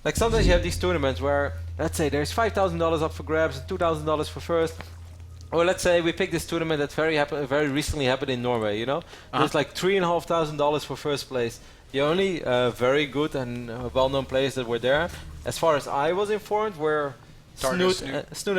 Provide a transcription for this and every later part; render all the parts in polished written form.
Like sometimes you have these tournaments where, let's say there's $5,000 up for grabs and $2,000 for first. Or let's say we pick this tournament that very recently happened in Norway, you know? There's like $3,500 for first place. The only very good and well-known players that were there, as far as I was informed, were Snute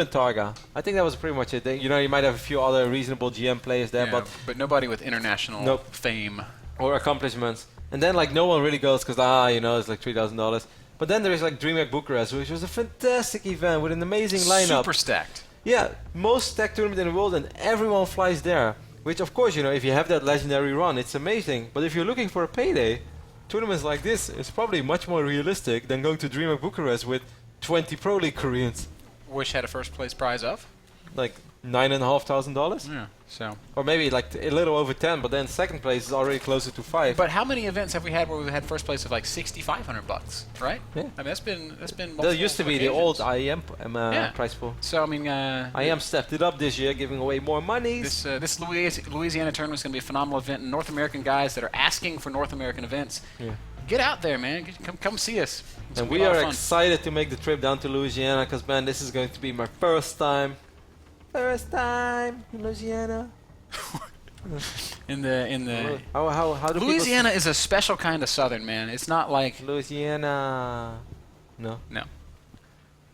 and Targa. I think that was pretty much it. You know, you might have a few other reasonable GM players there, but nobody with international fame or accomplishments. And then like no one really goes because you know, it's like $3,000. But then there is like DreamHack Bucharest, which was a fantastic event with an amazing lineup. Super stacked. Yeah, most stacked tournament in the world, and everyone flies there. Which, of course, you know, if you have that legendary run, it's amazing. But if you're looking for a payday, tournaments like this is probably much more realistic than going to DreamHack Bucharest with 20 Pro League Koreans. Which had a first place prize of? Like $9,500. Yeah. So. Or maybe like a little over 10, but then second place is already closer to 5. But how many events have we had where we had first place of like $6,500, right? Yeah. I mean that's been. That used to be the old IEM prize pool. So I mean, IEM stepped it up this year, giving away more money. This Louisiana tournament is going to be a phenomenal event, and North American guys that are asking for North American events. Yeah. Get out there, man. Come see us. And we are excited to make the trip down to Louisiana because, man, this is going to be my first time. First time in Louisiana. in the how do Louisiana is a special kind of Southern, man. It's not like Louisiana. No.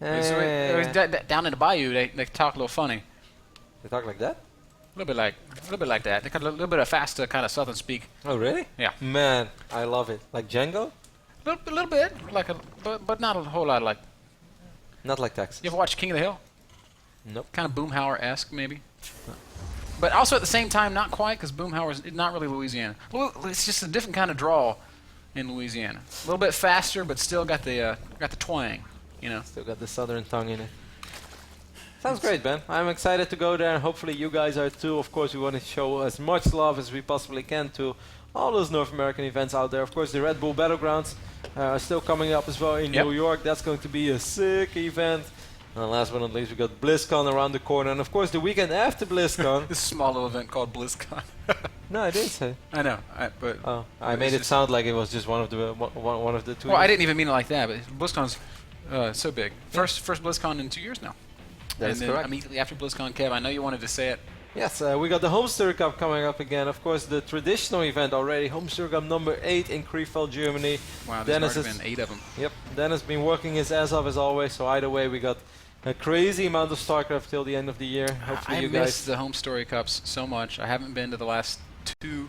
Down in the bayou, they talk a little funny. They talk like that? A little bit like that. They got a little bit of faster kind of Southern speak. Oh really? Yeah. Man, I love it. Like Django? A little bit, but not a whole lot like. Not like Texas. You ever watch King of the Hill? Nope. Kind of Boomhauer-esque, maybe. But also at the same time, not quite, because Boomhauer's not really Louisiana. It's just a different kind of drawl in Louisiana. A little bit faster, but still got the twang, you know. Still got the Southern tongue in it. Sounds great, Ben. I'm excited to go there, and hopefully you guys are too. Of course, we want to show as much love as we possibly can to all those North American events out there. Of course, the Red Bull Battlegrounds are still coming up as well in New York. That's going to be a sick event. And last but not least, we got BlizzCon around the corner, and of course the weekend after BlizzCon. This small little event called BlizzCon. No, I didn't say. I know, but I made it sound like it was just one of the two. Well, I didn't even mean it like that, but BlizzCon's so big. First BlizzCon in 2 years now. That is correct. Immediately after BlizzCon, Kev, I know you wanted to say it. Yes, we got the Homestead Cup coming up again. Of course, the traditional event already, Homestead Cup number 8 in Krefeld, Germany. Wow, there's already been 8 of them. Yep, Dennis has been working his ass off as always. So either way, we got a crazy amount of StarCraft till the end of the year. Hopefully you guys. I miss the Home Story Cups so much. I haven't been to the last 2.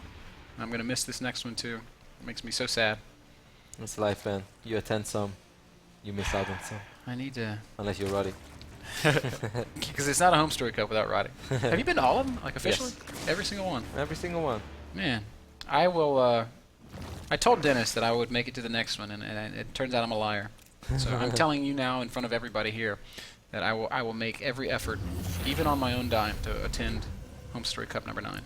I'm going to miss this next one too. It makes me so sad. It's life, man. You attend some, you miss out on some. I need to. Unless you're Roddy. Because it's not a Home Story Cup without Roddy. Have you been to all of them, like officially? Yes. Every single one? Every single one. Man, I will. I told Dennis that I would make it to the next one, and it turns out I'm a liar. So I'm telling you now in front of everybody here that I will make every effort, even on my own dime, to attend Home Story Cup number 9.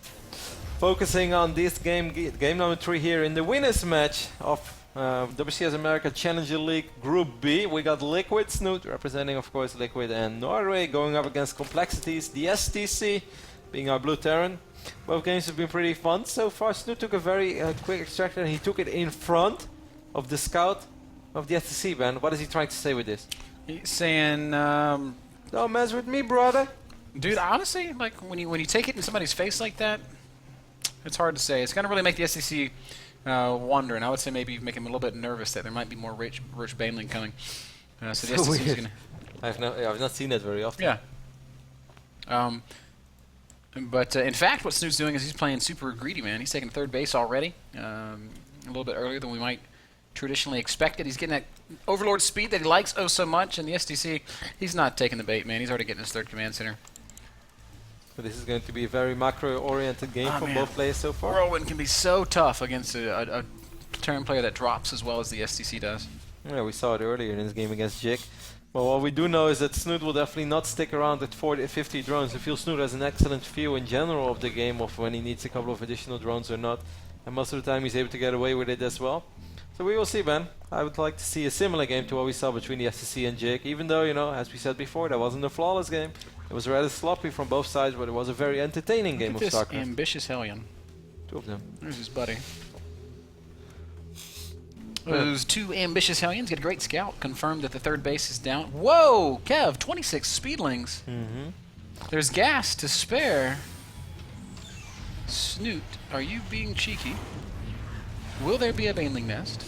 Focusing on this game number 3 here in the winners match of WCS America Challenger League Group B. We got Liquid Snute representing, of course, Liquid and Norway, going up against Complexities, TheStc being our Blue Terran. Both games have been pretty fun so far. Snute took a very quick extraction, and he took it in front of the scout of the STC, Ben. What is he trying to say with this? He's saying, don't mess with me, brother. Dude, honestly, like when you take it in somebody's face like that, it's hard to say. It's gonna really make the STC wonder, and I would say maybe make him a little bit nervous that there might be more Rich Baneling coming. So the STC is gonna. I've not seen that very often. Yeah. But in fact, what Snoot's doing is he's playing super greedy, man. He's taking third base already, a little bit earlier than we might traditionally expect it. He's getting that overlord speed that he likes oh so much, and the STC, he's not taking the bait, man. He's already getting his third command center. So this is going to be a very macro-oriented game for both players so far. Whirlwind can be so tough against a Terran player that drops as well as the STC does. Yeah, we saw it earlier in this game against Jig. Well, what we do know is that Snute will definitely not stick around at 40, 50 drones. I feel Snute has an excellent feel in general of the game, of when he needs a couple of additional drones or not. And most of the time he's able to get away with it as well. So we will see, Ben. I would like to see a similar game to what we saw between the STC and Jig, even though, you know, as we said before, that wasn't a flawless game. It was rather sloppy from both sides, but it was a very entertaining game of StarCraft. Ambitious Hellion. 2 of them. There's his buddy. Those two ambitious Hellions get a great scout. Confirmed that the third base is down. Whoa, Kev, 26 speedlings. There's gas to spare. Snute, are you being cheeky? Will there be a baneling nest?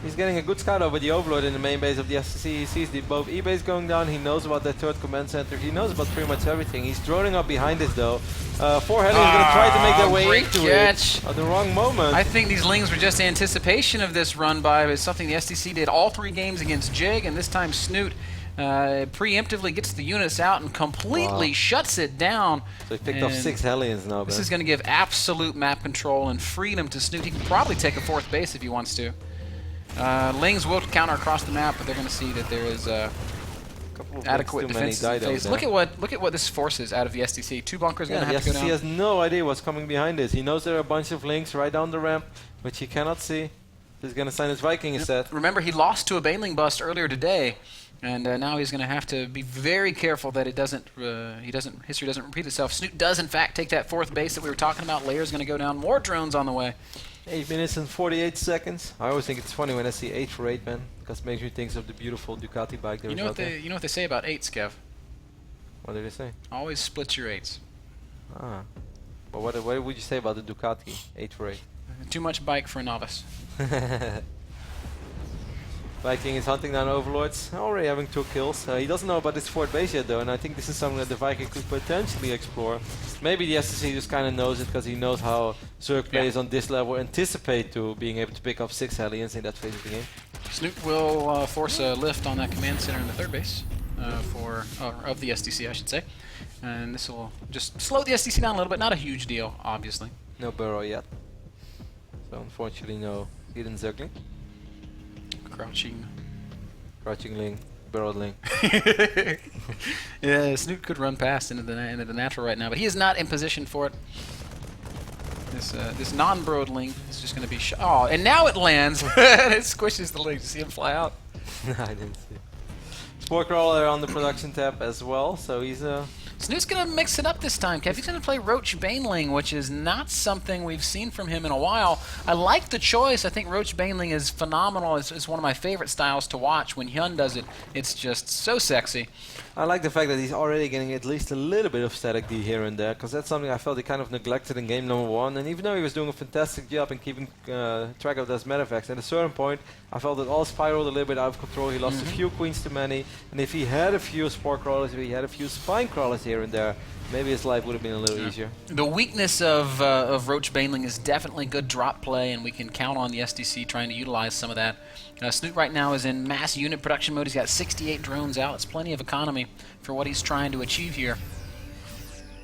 He's getting a good scout over the Overlord in the main base of the STC. He sees the both E-base going down. He knows about that third command center. He knows about pretty much everything. He's droning up behind this though. 4 Hellions going to try to make their way into it at the wrong moment. I think these Lings were just anticipation of this run by. It's something the STC did all 3 games against Jig, and this time Snute preemptively gets the units out and completely shuts it down. So he picked up 6 Hellions now. This is going to give absolute map control and freedom to Snute. He can probably take a 4th base if he wants to. Lings will counter across the map, but they're going to see that there is adequate defense in place. Look at what this forces out of the STC. 2 bunkers going to have to go down. He has no idea what's coming behind this. He knows there are a bunch of Lings right down the ramp, which he cannot see. He's going to sign his Viking instead. Remember, he lost to a baneling bust earlier today, and now he's going to have to be very careful that history doesn't repeat itself. Snute does in fact take that 4th base that we were talking about. Layer's going to go down. More drones on the way. 8 minutes and 48 seconds. I always think it's funny when I see 8 for 8 man, because it makes me think of the beautiful Ducati bike there. You know what they say about 8s, Kev? What did they say? Always split your 8s. Ah. But what would you say about the Ducati 8 for 8? Too much bike for a novice. Viking is hunting down Overlords, already having 2 kills. He doesn't know about this 4th base yet though, and I think this is something that the Viking could potentially explore. Maybe the STC just kind of knows it because he knows how Zerg players on this level anticipate to being able to pick up 6 Hellions in that phase of the game. Snute will force a lift on that command center in the 3rd base of the STC, I should say. And this will just slow the STC down a little bit. Not a huge deal, obviously. No burrow yet. So unfortunately no hidden Zergling. Crouching Ling, burrowed Ling. Yeah, Snute could run past into the natural right now, but he is not in position for it. This non-burrowed Ling is just going to be oh, and now it lands. It squishes the Ling. You see him fly out? I didn't see it. Spore Crawler on the production tab as well, so he's Snute's going to mix it up this time, Kev. He's going to play Roach Baneling, which is not something we've seen from him in a while. I like the choice. I think Roach Baneling is phenomenal. It's one of my favorite styles to watch. When Hyun does it, it's just so sexy. I like the fact that he's already getting at least a little bit of static D here and there, because that's something I felt he kind of neglected in game number 1. And even though he was doing a fantastic job in keeping track of those metavacs, at a certain point I felt it all spiraled a little bit out of control. He lost a few queens to many, and if he had a few Spore Crawlers, if he had a few Spine Crawlers here and there, maybe his life would have been a little easier. The weakness of Roach Baneling is definitely good drop play, and we can count on the SDC trying to utilize some of that. Snute right now is in mass unit production mode. He's got 68 drones out. It's plenty of economy for what he's trying to achieve here.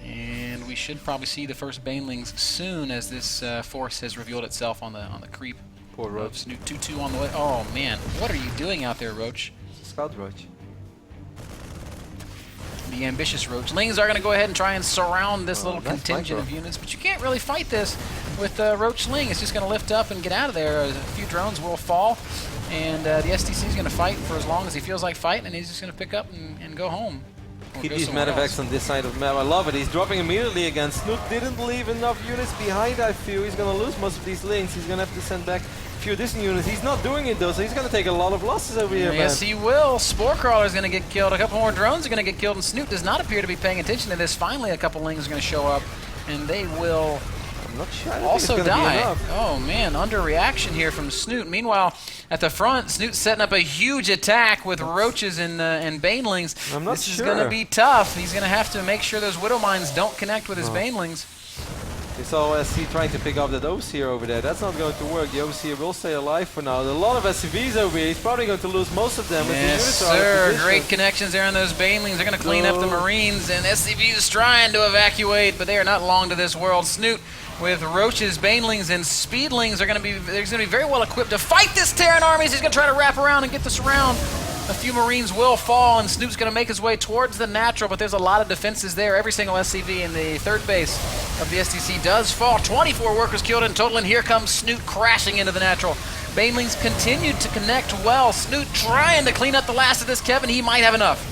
And we should probably see the first Banelings soon, as this force has revealed itself on the creep. Poor Roach. Snute 2-2 on the way. Oh man, what are you doing out there, Roach? Scout Roach. The ambitious Roach. Lings are going to go ahead and try and surround this little contingent of units, but you can't really fight this with Roach Ling. It's just going to lift up and get out of there. A few drones will fall, and the SDC is going to fight for as long as he feels like fighting, and he's just going to pick up and go home. Keep these medevacs on this side of the map. I love it. He's dropping immediately again. Snute didn't leave enough units behind, I feel. He's going to lose most of these Lings. He's going to have to send back a few distant units. He's not doing it though, so he's going to take a lot of losses over here, Yes, he will. Spore Crawler's going to get killed. A couple more drones are going to get killed, and Snute does not appear to be paying attention to this. Finally, a couple Lings are going to show up, and they will also die. Oh man, underreaction here from Snute. Meanwhile, at the front, Snute's setting up a huge attack with Roaches and Banelings. This is going to be tough. He's going to have to make sure those Widow Mines don't connect with his Banelings. You saw SC trying to pick up that Overseer over there. That's not going to work. The Overseer will stay alive for now. There are a lot of SCVs over here. He's probably going to lose most of them. Yes, sir. Great connections there on those Banelings. They're going to clean up the Marines, and SCV is trying to evacuate, but they are not long to this world. Snute with Roaches, Banelings, and Speedlings are going to be very well equipped to fight this Terran army. He's going to try to wrap around and get this around. A few Marines will fall, and Snute's going to make his way towards the natural, but there's a lot of defenses there. Every single SCV in the third base of the SDC does fall. 24 workers killed in total, and here comes Snute crashing into the natural. Banelings continued to connect well. Snute trying to clean up the last of this, Kevin. He might have enough.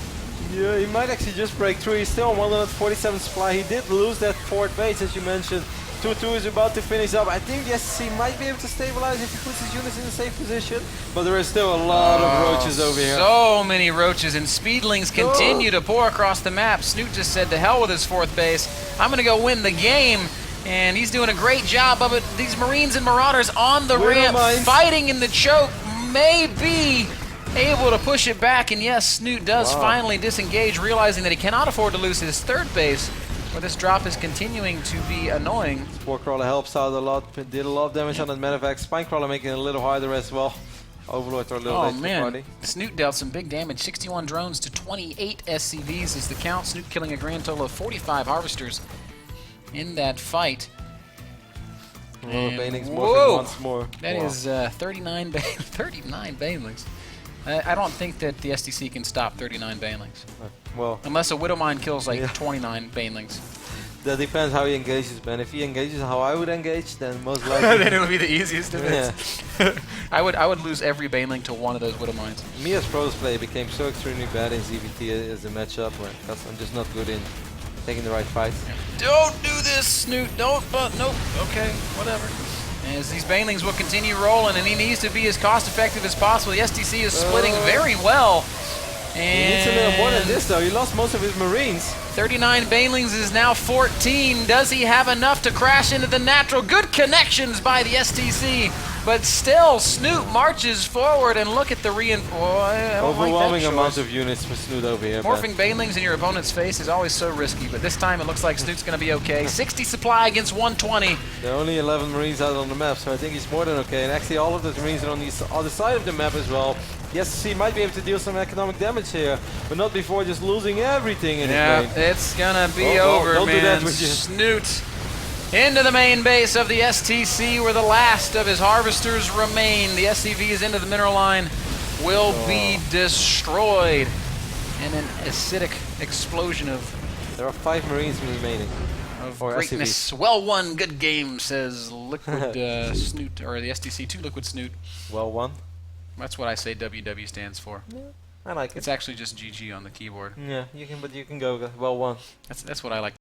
Yeah, he might actually just break through. He's still on 147 supply. He did lose that fourth base, as you mentioned. 2-2 is about to finish up. I think the STC might be able to stabilize if he puts his units in a safe position, but there is still a lot of roaches over here. So many roaches, and Speedlings continue to pour across the map. Snute just said to hell with his 4th base. I'm going to go win the game, and he's doing a great job of it. These Marines and Marauders on the ramp, fighting in the choke, may be able to push it back, and yes, Snute does finally disengage, realizing that he cannot afford to lose his 3rd base, where this drop is continuing to be annoying. Spore Crawler helps out a lot, did a lot of damage on that Medivac. Spine Crawler making it a little harder as well. Overlords are a little late to the party. Snute dealt some big damage, 61 drones to 28 SCVs is the count. Snute killing a grand total of 45 Harvesters in that fight. Banelings morphing once more. That is 39 Banelings. I don't think that the STC can stop 39 Banelings. Well, unless a Widowmine kills like 29 Banelings. That depends how he engages, man. If he engages how I would engage, then most likely then it would be the easiest defense. Yeah. I would lose every Baneling to one of those Widowmines. Me as pros play became so extremely bad in ZVT as a matchup because I'm just not good in taking the right fights. Yeah. Don't do this, Snute. Don't. Nope. Okay. Whatever. As these Banelings will continue rolling, and he needs to be as cost-effective as possible. The STC is splitting very well. And he needs a little more than this, though. He lost most of his Marines. 39 Banelings is now 14. Does he have enough to crash into the natural? Good connections by the STC, but still, Snute marches forward, and look at the reinforcement. Overwhelming amount of units for Snute over here. Morphing Banelings in your opponent's face is always so risky, but this time it looks like Snute's going to be okay. 60 supply against 120. There are only 11 Marines out on the map, so I think he's more than okay. And actually, all of those Marines are on the other side of the map as well. Yes, he might be able to deal some economic damage here, but not before just losing everything in his lane. It's gonna be over, don't man. Do that with you. Snute into the main base of the STC, where the last of his Harvesters remain. The SCVs into the mineral line will be destroyed in an acidic explosion of. There are 5 Marines remaining. Of greatness. SCVs. Well won, good game, says Liquid Snute, or the STC2 Liquid Snute. Well won. That's what I say WW stands for. Yeah, I like it. It's actually just GG on the keyboard. Yeah, you can go well won. That's what I like.